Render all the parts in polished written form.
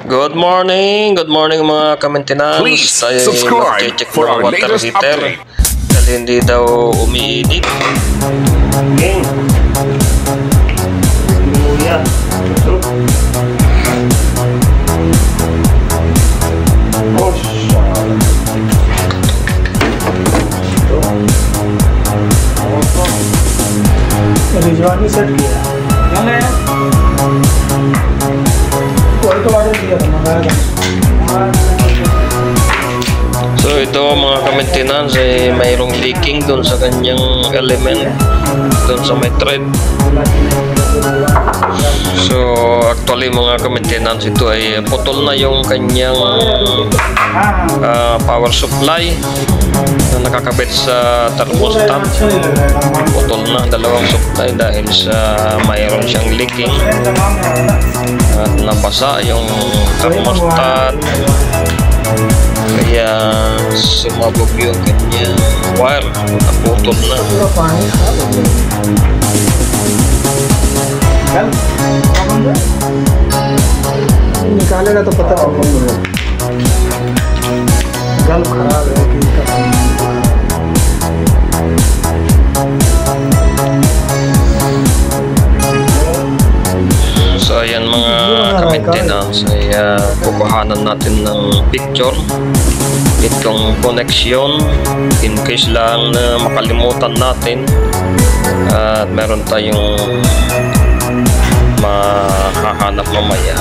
Good morning mga ka-maintenance. Please Tayo subscribe mag-check for ng our water latest heater update. dahil hindi daw umiinit. Rizwan ने सेट किया कोई तो ऑर्डर दिया था मंगाया था। So ito mga ka-maintenance ay mayroong leaking doon sa kanyang element doon sa may thread. So actually mga ka-maintenance, ito ay putol na yung kanyang power supply na nakakabit sa thermostat. Putol na dalawang supply dahil sa mayroon siyang leaking at nabasa yung thermostat, kaya sumabog yung kanyang wire, naputol na. पूरा पानी निकालेगा तो पता चलेगा। गल खराब है कि So ayan mga ka-maintenance, ay kukuhanan natin ng picture itong connection in case lang na makalimutan natin at meron tayong mahahanap mamaya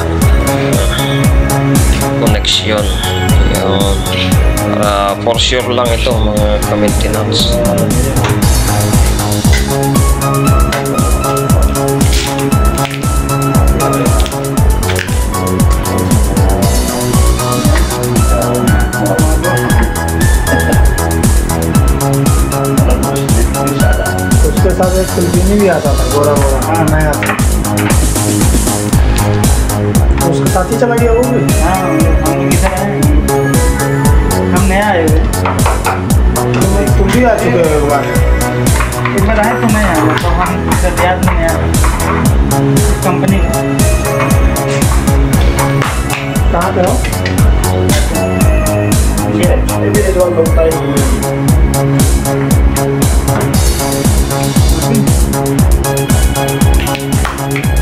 connection. Yun. For sure lang ito mga ka-maintenance. उसके साथ एक फिल्मी भी आता था गोरा गोरा। हाँ नया था, उसके साथ ही चला गया वो भी। हाँ हम किधर आए, हम नया आए हुए। तुम भी आ चुके हो एक बार। एक बार आए तो मैं आया, तो हम इधर याद नहीं आया कंपनी का। कहाँ पे हो? ये भी रिजवान लोग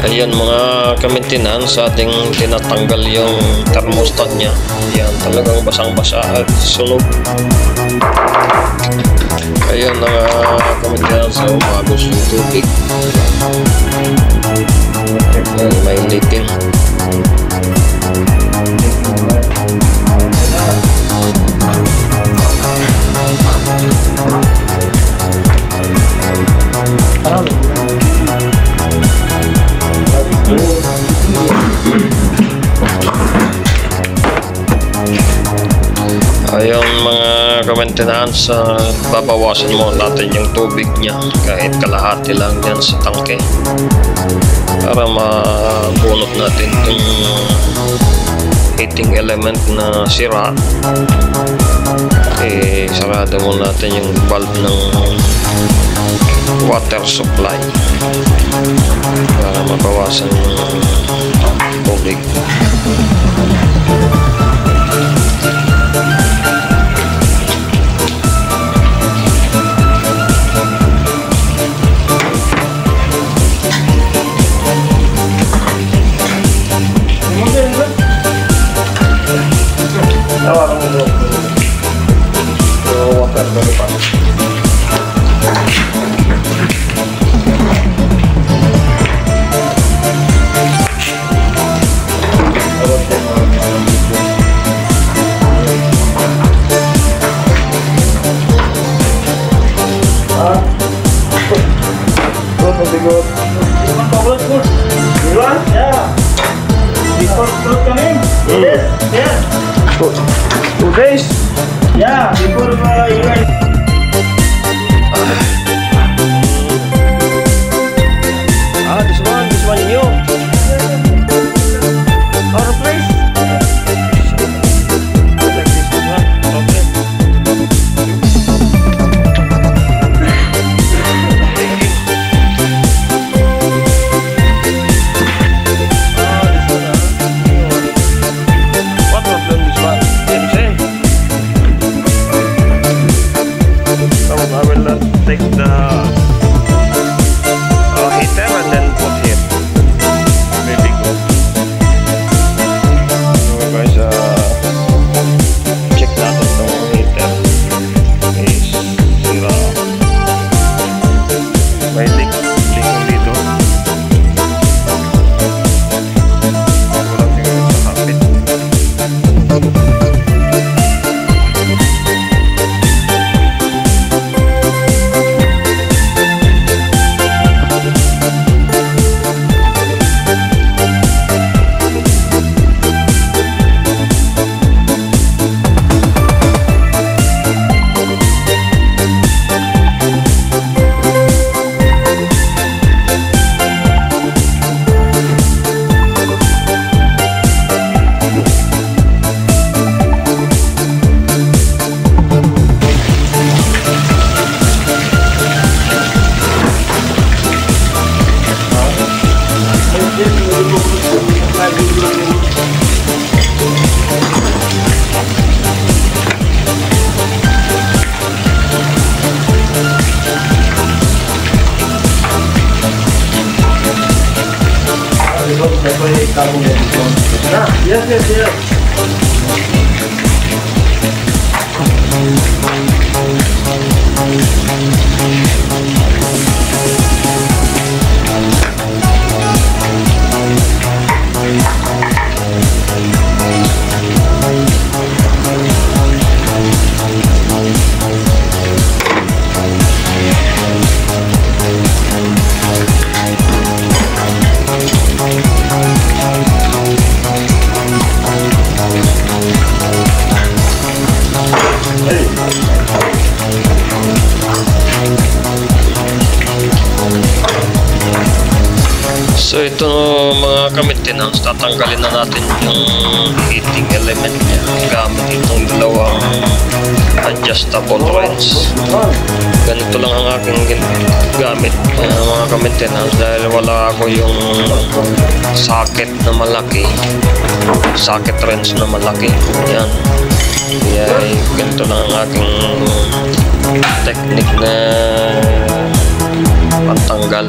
Ayan mga ka-maintenance, ating tinatanggal yung thermostat niya. Ayan, talagang basang-basa at sunog. Ayan mga ka-maintenance, umagos yung tubig. Ayan, may leaking. Ayun mga ka-maintenance, babawasan mo natin yung tubig niya kahit kalahati lang yan sa tangke para mabunot natin yung heating element na sira. Sarado mo natin yung valve ng water supply para mabawasan yung tubig. Two days. Yeah, before event. This one new. Our place. Like this one. Okay. bagong edison. Yes, yes, yes. So ito mga ka-maintenance, tatanggalin na natin yung heating element niya gamit itong dalawang adjustable wrench. Ganito lang ang aking gamit mga ka-maintenance dahil wala ako yung socket na malaki, socket wrench na malaki. Yan. Kaya ganito lang ang aking technique na pantanggal.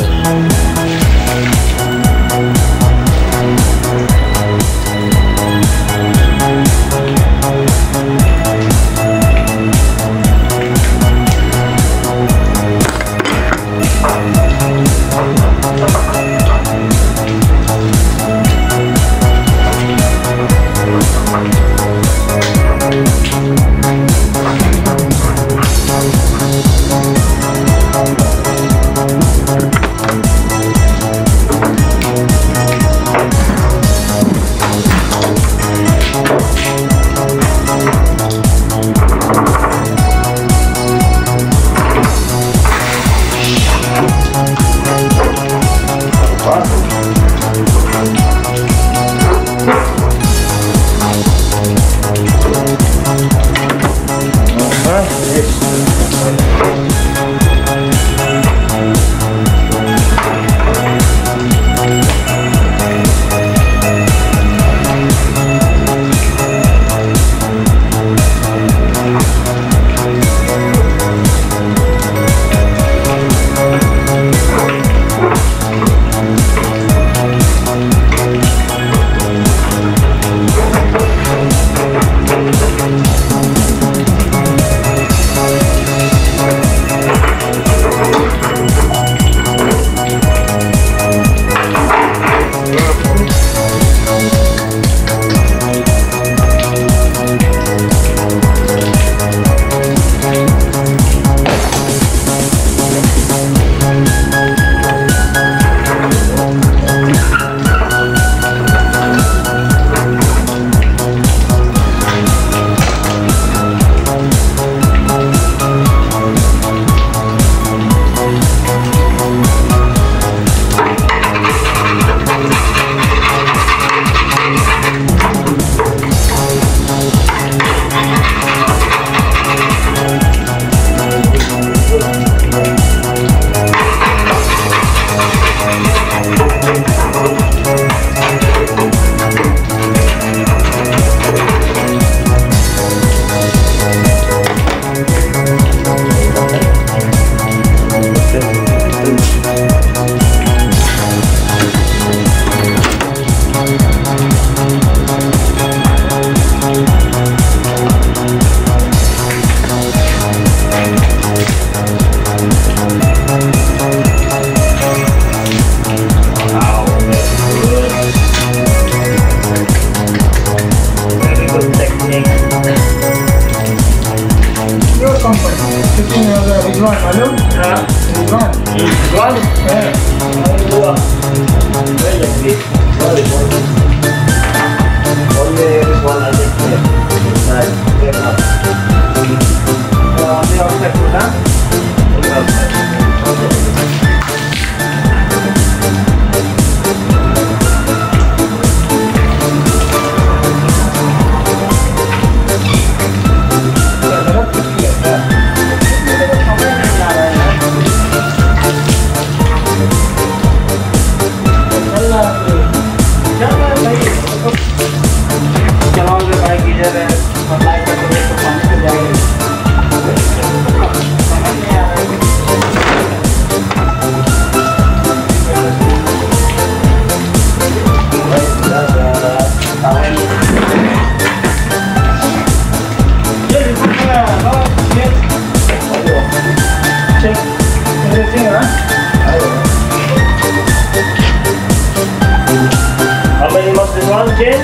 purchase?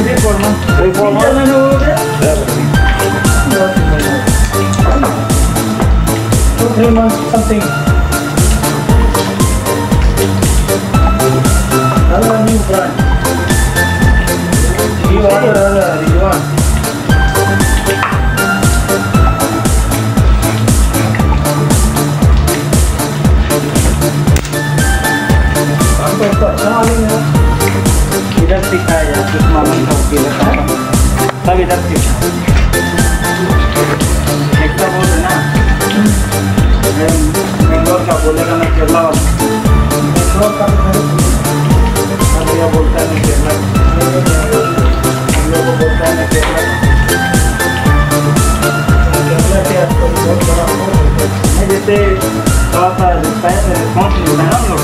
3-4 months. 3-4 months? Yeah. 2-3 months something. Another new brand. You order another one. इधर सिखाया कुछ मालूम था कि सब इधर सीखा एक तो बोल ना बेंगलोर का बोलेगा मैं केरला वाला बेंगलोर का भैया बोलता है मैं केरला हम लोग को बोलता है मैं केरला बहुत बड़ा नहीं जैसे थोड़ा सा रिस्पॉन्स मिलता है ना हम लोग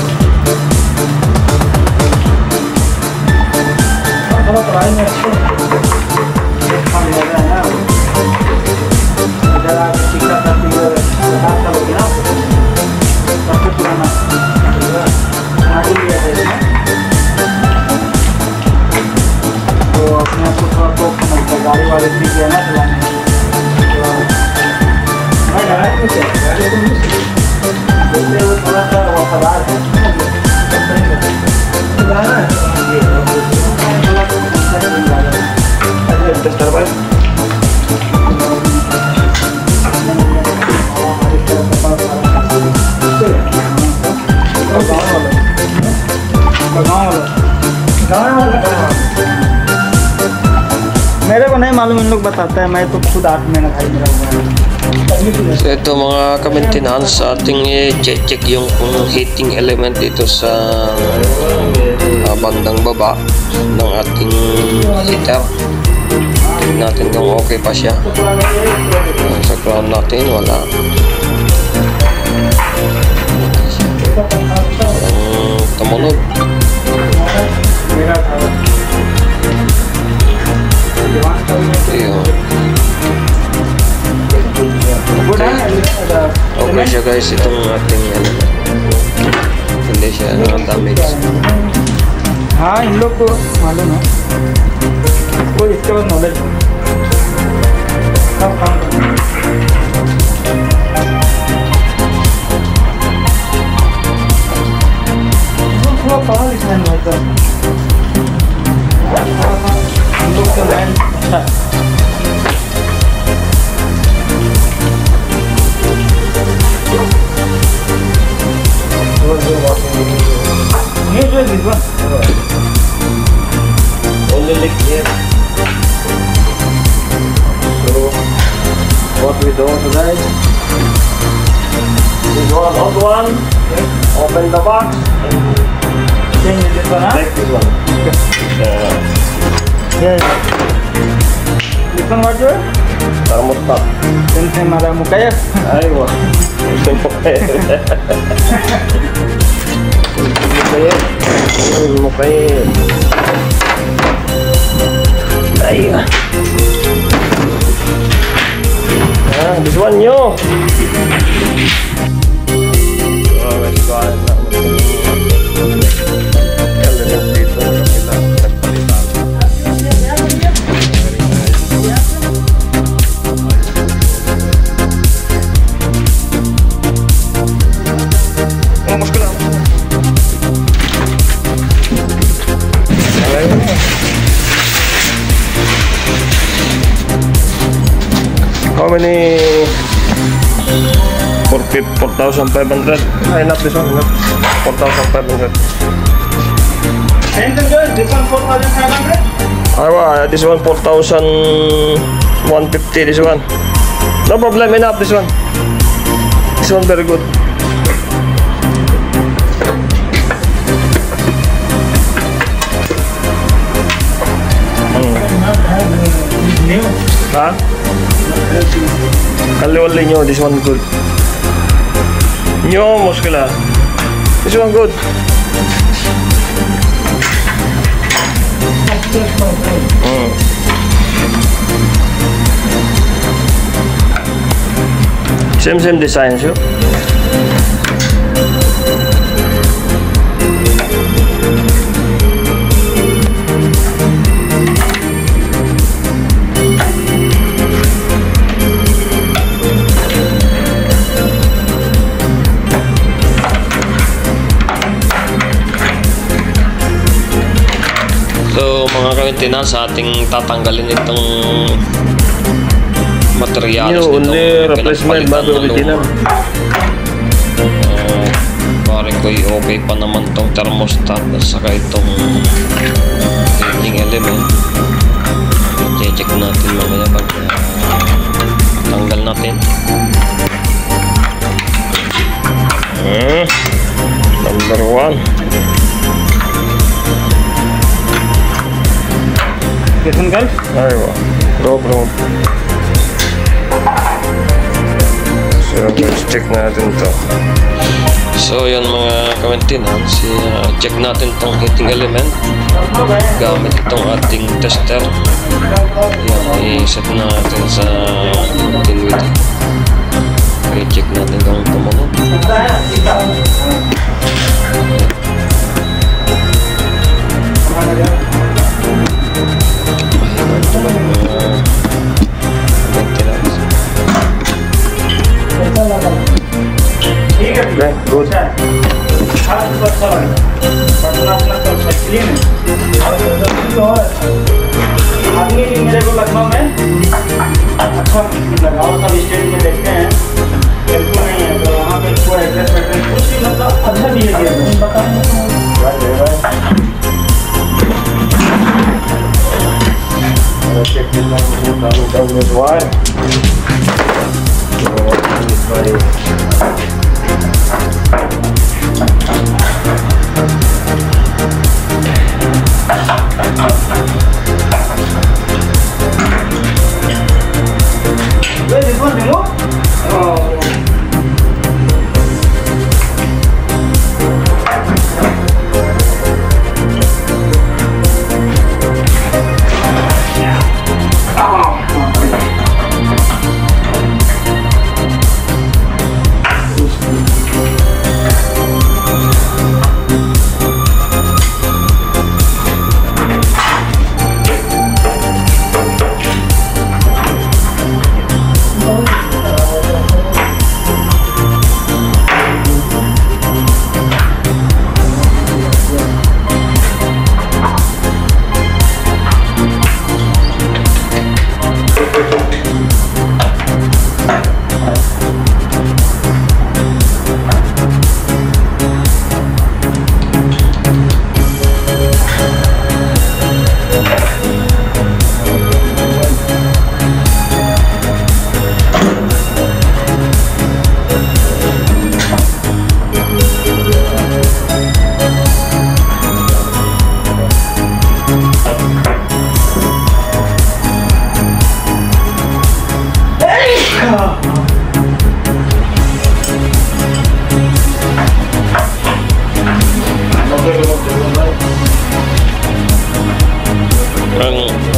थोड़ा पढ़ाई में अच्छे हम लग रहा है ना इधर आप शिक्षा करती हो 7 साल हो गया सबसे पुराना आगे लिया है इसमें तो अपने आप को थोड़ा तो समझता गाड़ी वाले सीख गया ना चलाने मैं गाड़ी में क्या गाड़ी तो नहीं इसलिए वो थोड़ा सा वफादार है जाना है Testar baik. मेरे को नहीं मालूम इन लोग बताता है मैं तो खुद 8 महीना भाई मेरा हुआ So ito mga ka-maintenance, ating i-check yung heating element dito sa bandang baba ng ating heater. Tignan natin kung okay pa siya. Sa ground natin, wala. Tumunog. Ayun. Okay siya guys, itong ating hindi siya damage. हाँ इन लोग को मालूम है कोई इसके बाद नॉलेज सब काम थोड़ा पढ़ा लिखा है भाई साहब हम लोग का लाइन अच्छा ये जो है Only leak here. So what we do today? This one, hot one. Open the box and change this one, huh? take this one. Yes. This one what you? Thermostat. Sensei mara mukaya. Aywa. Simple. Mukhain. Ayun. This one nyo. How many? 4,500. Ay, not this one. 4,500. Same thing, guys. This one 4,500. This one 4,150. This one. No problem. Enough. This one. This one very good. New. Huh? Kali nyo, this one good. Nyo, muskila. This one good. Same design, sure. mga ka-maintenance, ating tatanggalin itong materialis New, nitong only replacement, pinagpalitan bago ng original. luma. Pare ko okay pa naman tong thermostat at saka itong heating element. I-check natin mamaya pag tanggal natin. Number 1. Kitchen guys? Aywa. Go bro. So, let's check natin to. So yun mga ka-maintenance, check natin tong heating element gamit itong ating tester. Yan, i-set natin sa 10 WD. I-check natin kung tumunog. Okay, good. आदमी मेरे को लखनऊ में अच्छा लगाओ सब स्टेट में देखते हैं बिल्कुल नहीं है तो वहाँ पे कोई एड्रेस वैड्रेस कुछ भी मतलब अच्छा दिए गए Check this one with wire. Where this one remote? Oh.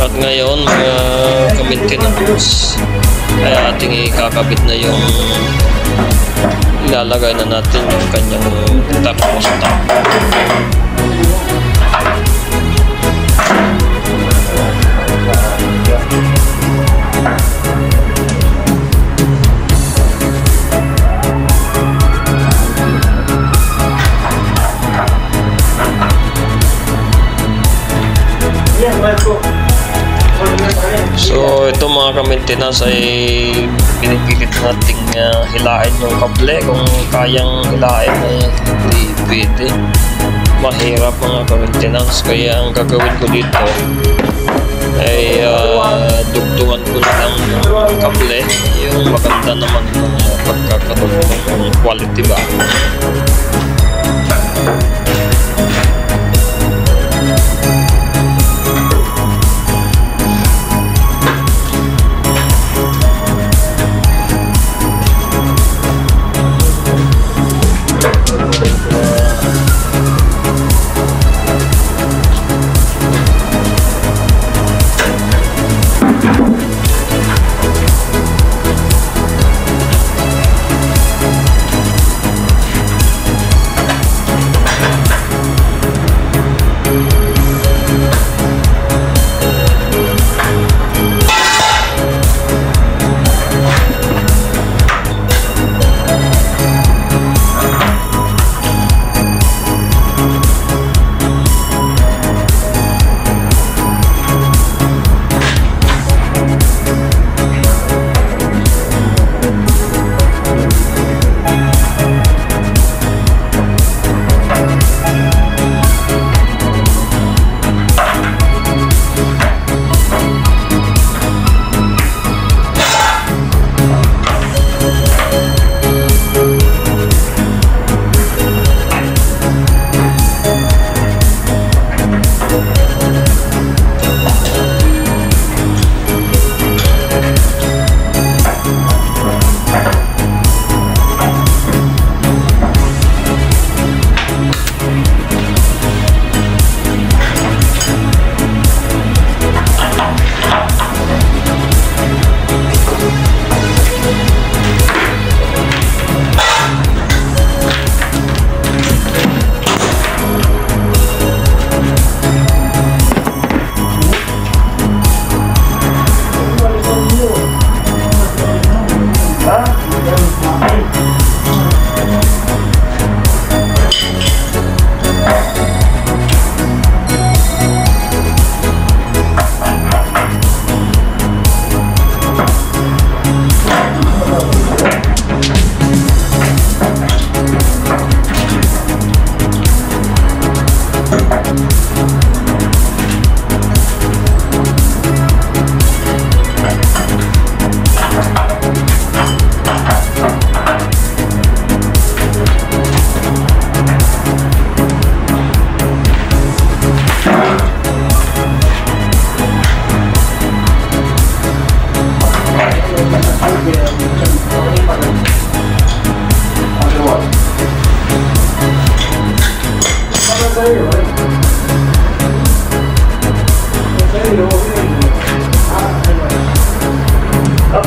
At ngayon mga ka-maintenance ay ating ikakabit na yung ilalagay na natin yung kanyang thermostat. So ito mga ka-maintenance ay pinipilit nating hilain yung kable. Kung kayang hilain ay hindi pwede. Mahirap mga ka-maintenance, kaya ang gagawin ko dito ay dugtungan ko na lang yung kable, yung maganda naman yung pagkakaroon ng quality ba.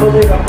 Good.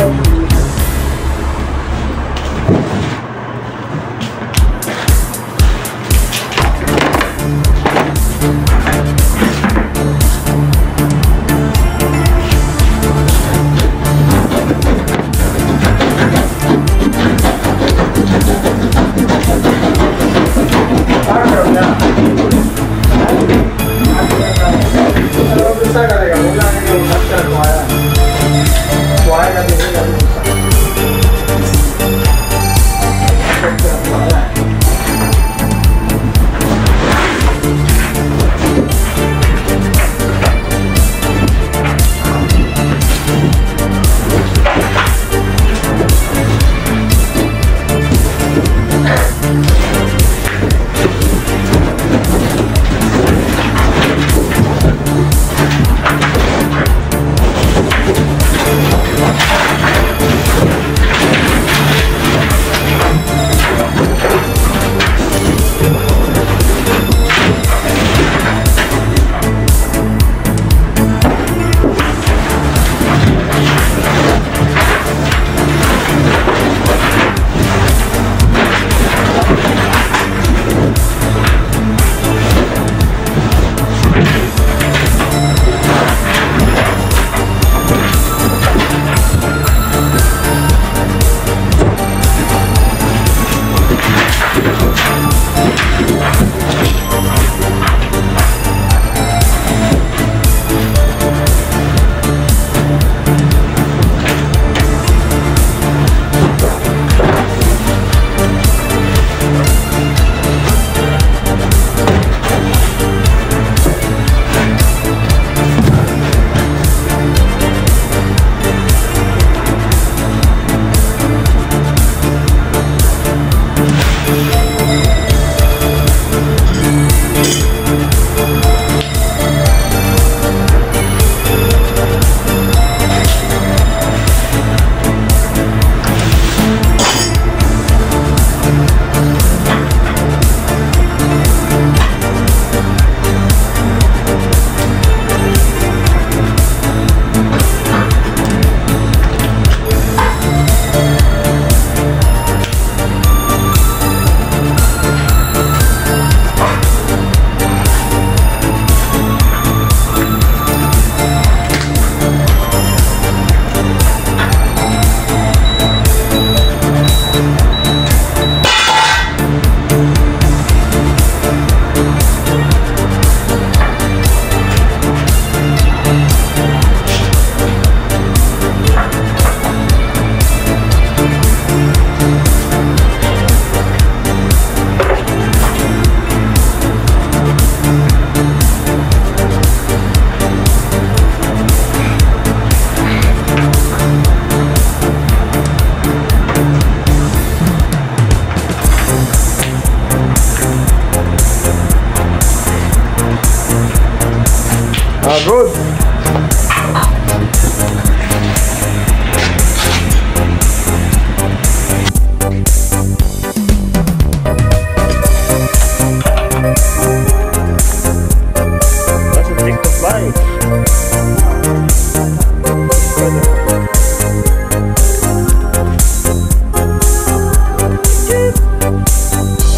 Doesn't take to fly.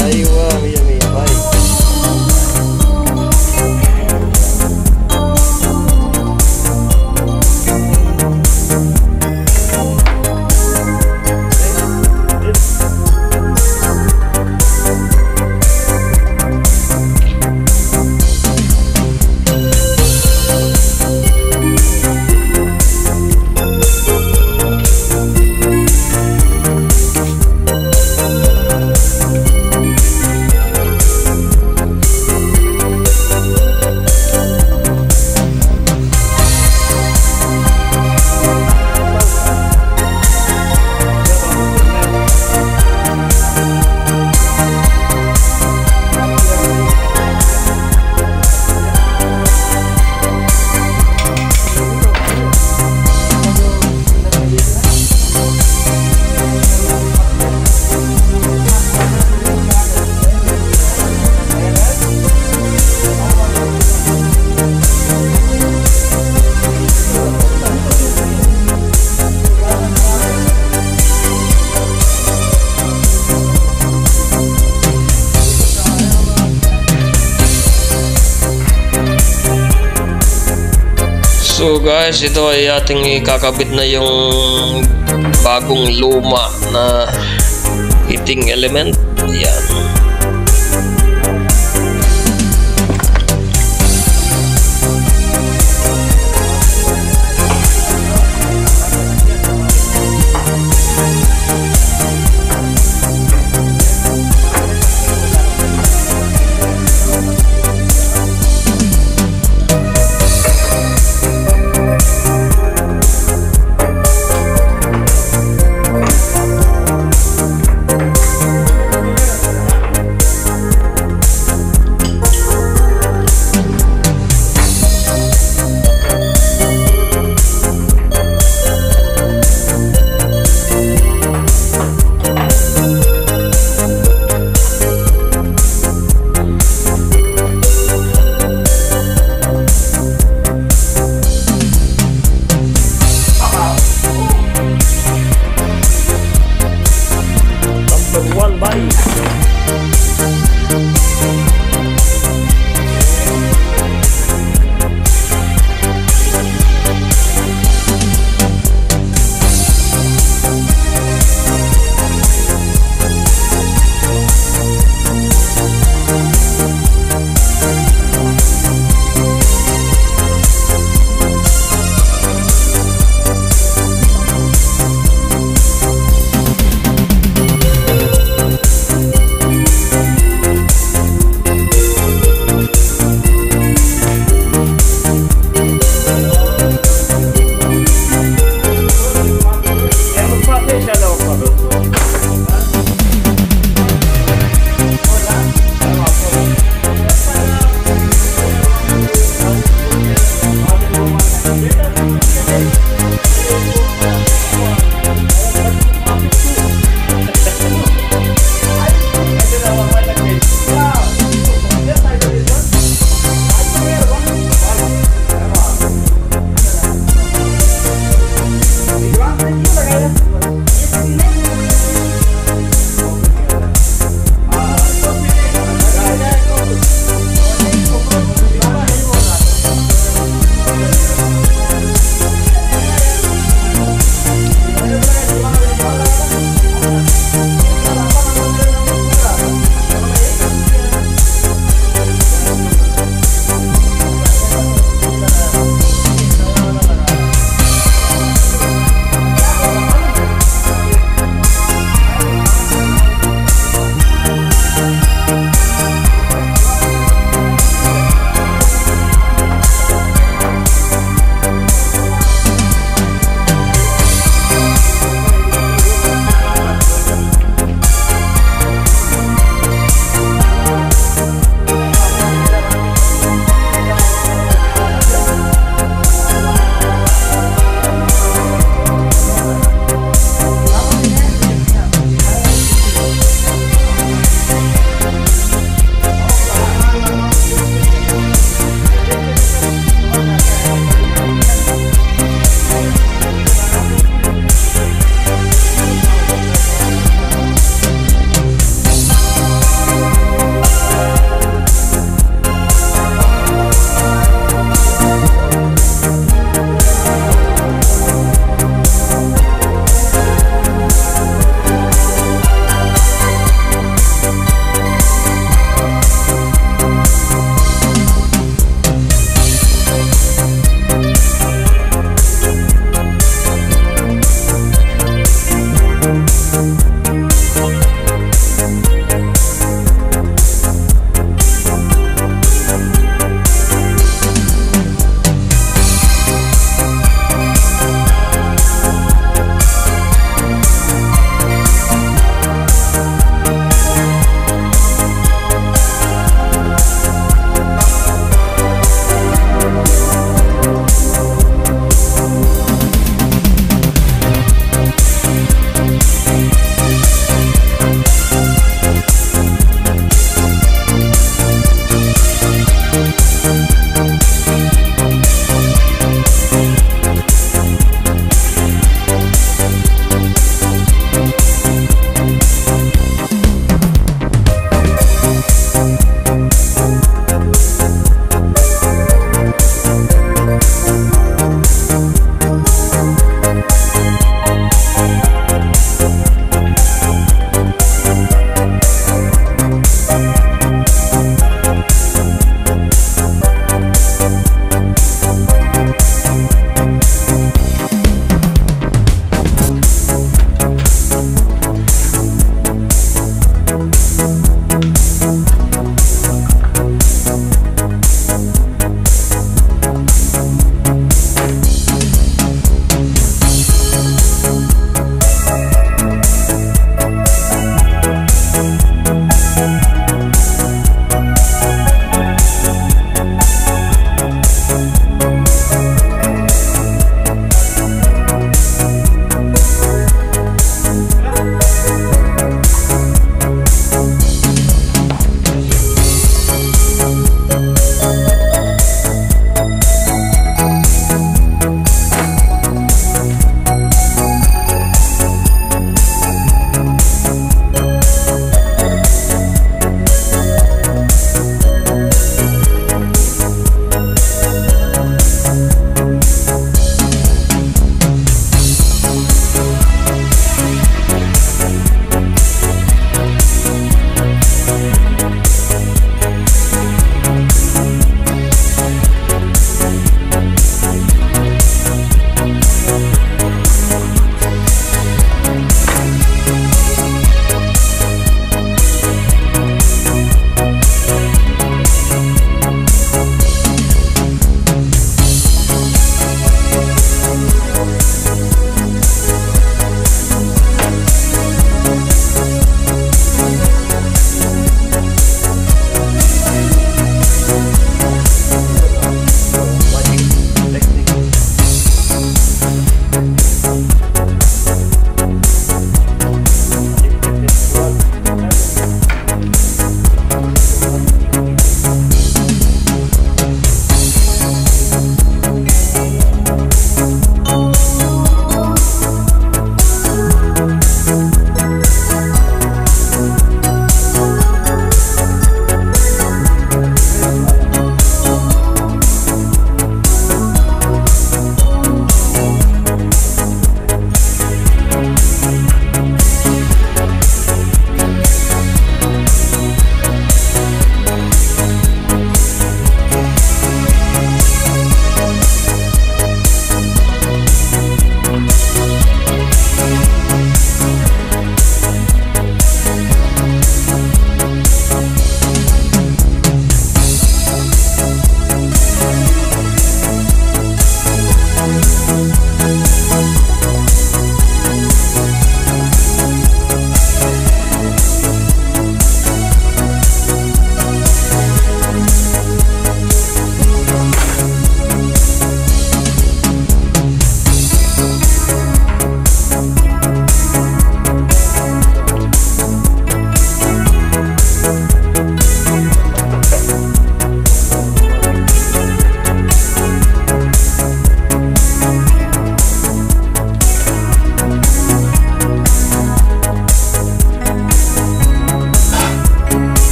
Aywa, Miami, bye. So guys, ito ay ating ikakabit na yung bagong luma na heating element. Ayan.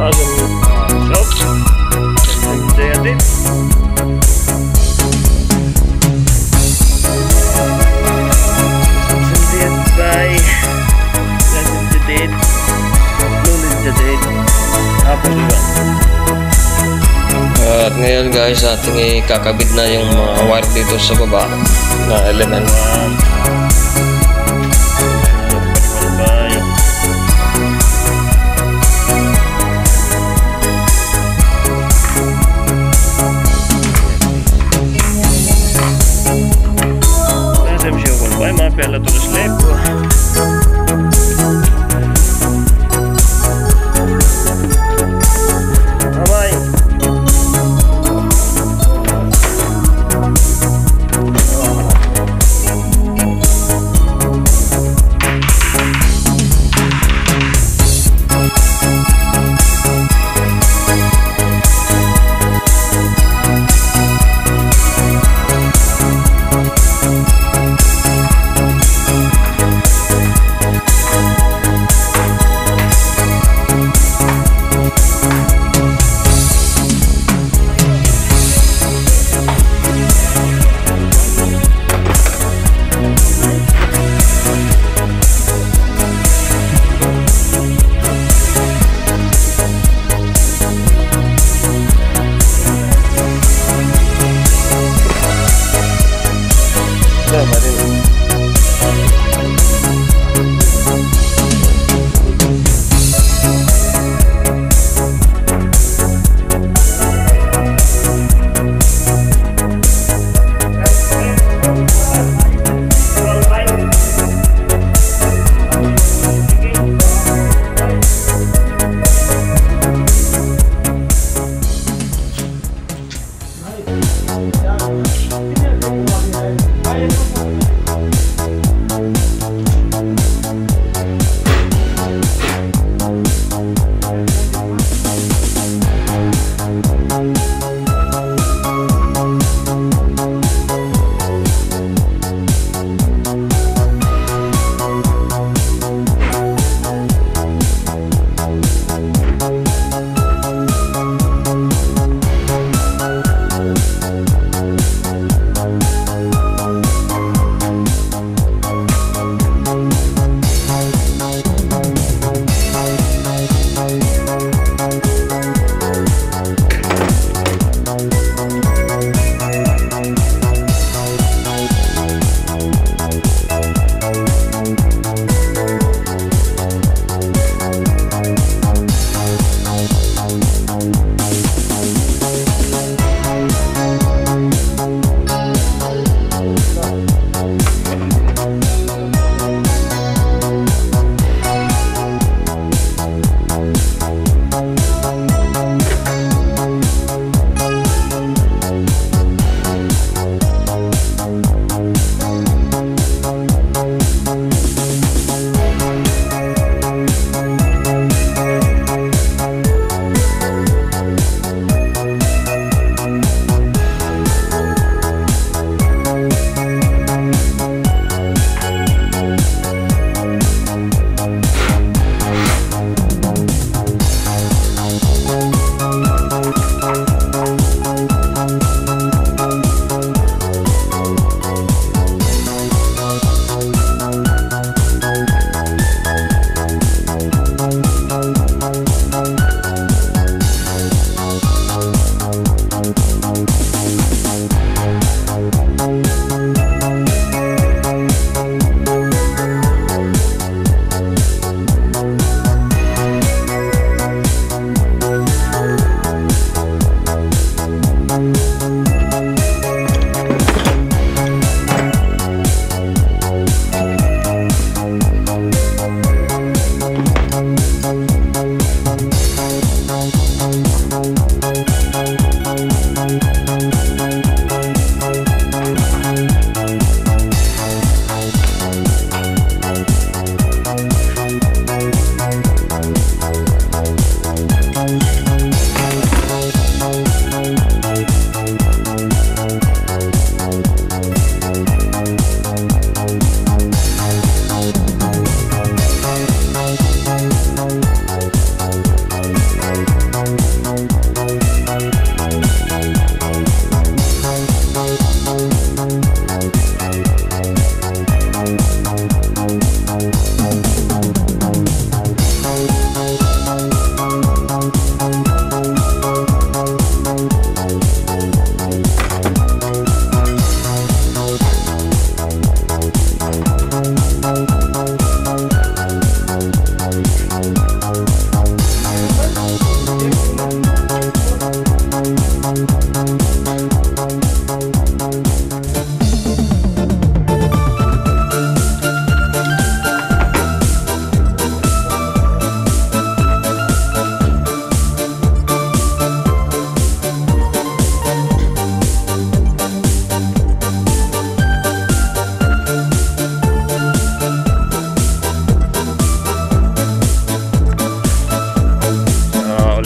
Langsung masuk. Jadi At ngayon guys, ating ikakabit na yung mga wire dito sa baba na element. Pela terus lepo. Amai.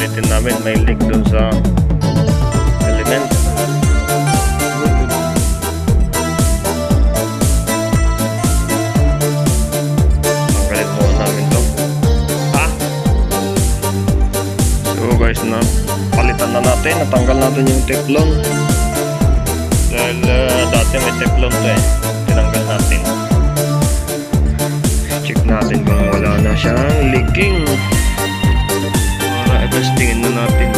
palitin namin. May leak dun sa element. Tanggalin muna namin to. So guys, na palitan na natin. Natanggal natin yung teflon. Dahil dati may teflon to eh. Tinanggal natin. Check natin kung wala na siyang leaking. Para i-testingin na natin.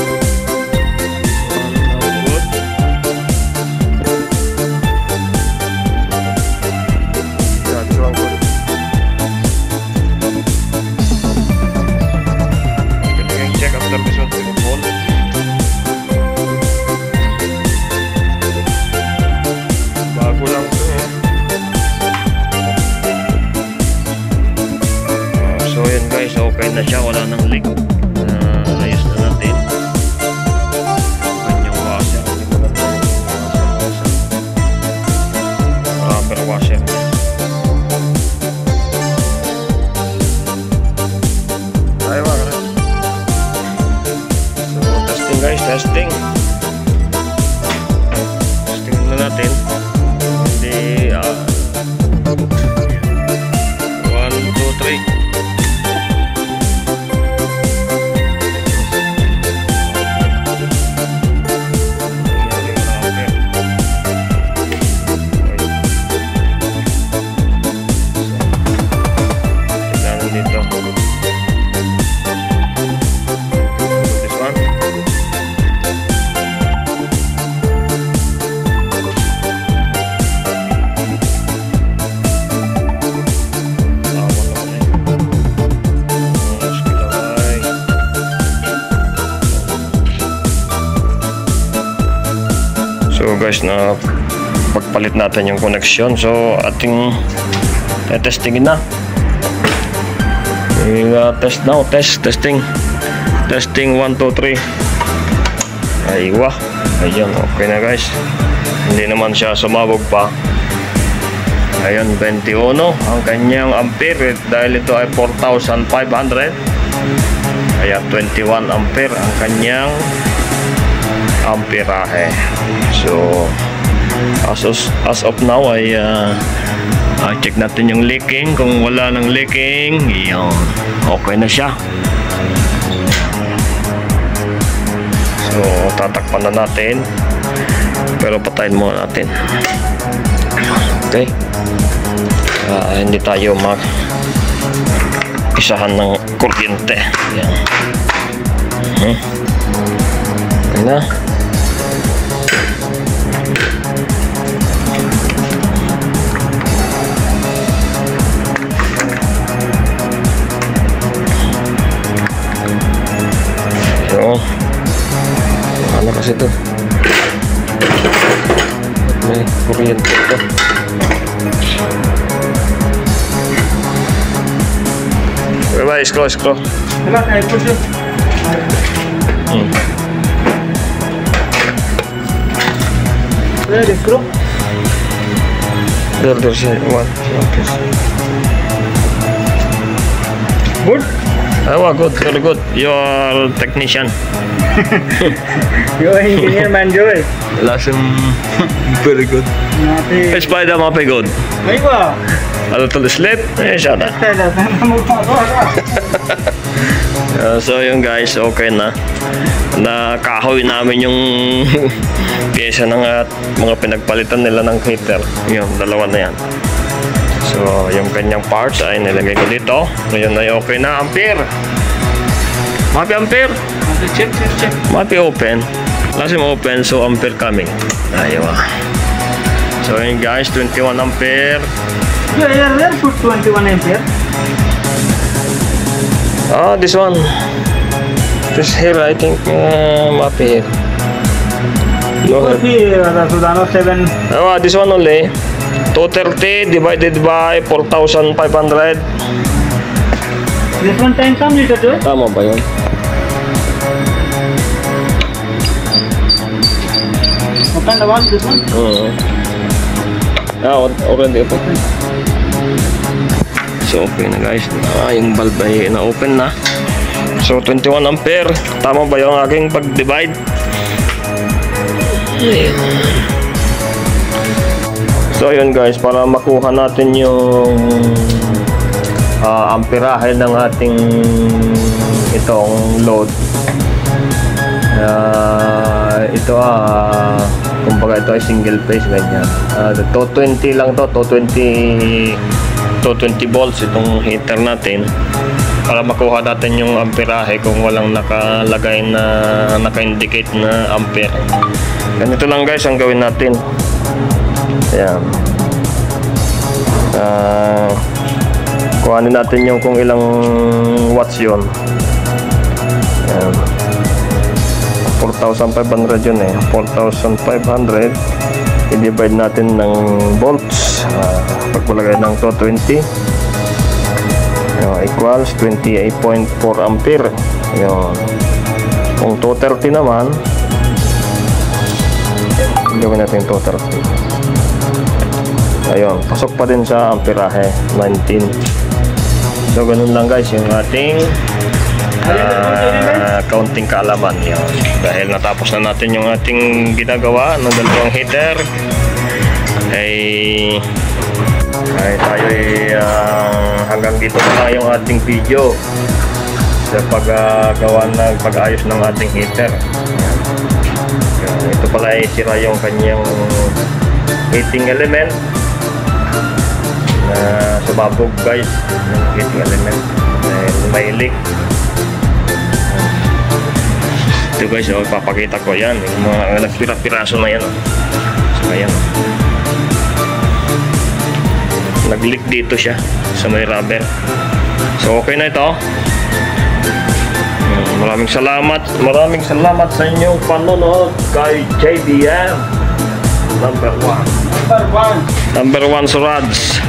Check after this one. Bago lang to eh. So yun guys, okay na siya, wala nang leak. Ayos na natin. Kanyang washer. Rubber washer. Tayo ba? So testing guys, testing. Testing na natin. Hindi 1, 2, 3. So guys, na pagpalit natin yung connection. So ating testingin na. Test now, testing 1, 2, 3. Aywa. Ayan, okay na guys. Hindi naman siya sumabog pa. Ayan, 21 ang kanyang ampere. Dahil ito ay 4,500. Kaya 21 ampere ang kanyang amperahe. So as of now ay check natin yung leaking. Kung wala nang leaking, yun, okay na siya. So tatakpan na natin, pero patayin muna natin. Okay, hindi tayo mag-isahan ng kuryente. Yan. Okay na. Ano kasi ito? May kuryente ito. Bye, scroll. Wala, kaya po siya. Wala, screw. There siya. One. Good? Good, very good. You are technician. Yo, engineer man, Joy. Lasem very good. Spider mape good. May ba? A little sleep, siya na. So yun guys, okay na. Nakahoy namin yung pyesa ng mga pinagpalitan nila ng heater. Yung dalawa na yan. So yung kanyang parts ay nilagay ko dito. Ngayon ay okay na. Ampere. Mapi ampere. Check. Mapi open. Lasim open, so ampere coming. Aywa. So yun guys, 21 ampere. Where put 21 ampere? This one. This here I think mapi here. Could be Sudano 7. This one only. 230 divided by 4,500. This one times some liter, Joy? Tama ba yun? What kind of one? This one? Already open. So okay na guys. Yung bulb ay na-open na. So 21 ampere. Tama ba yung aking pag-divide? So yun guys, para makuha natin yung amperahe ng ating itong load. Kumbaga ito ay single phase ganyan. 220 lang to, 220 volts itong heater natin, para makuha natin yung amperahe kung walang nakalagay na naka-indicate na ampere. Ganito lang guys ang gawin natin. Ayan. Kuhanin natin yung kung ilang watts yun. Ayan. 4,500 yun eh. 4,500 i-divide natin ng volts. Pagpalagay ng 220 equals 28.4 ampere. Yun. Kung 230 naman, gawin natin 230. Ayun, pasok pa din sa amperahe 19. So ganun lang guys yung ating counting kaalaman. Yun. Dahil natapos na natin yung ating ginagawa ng dalawang heater, ay tayo hanggang dito na lang yung ating video sa paggawa ng pag-ayos ng ating heater. Ito pala ay sira yung kanyang heating element na sumabog guys, yung heating element dahil may leak. Ito guys, papakita ko yan yung mga nagpira-piraso na yan. So ayan, nag-leak dito siya sa may rubber. So okay na ito. Maraming salamat sa inyong panonood kay JBM number 1 sa rods.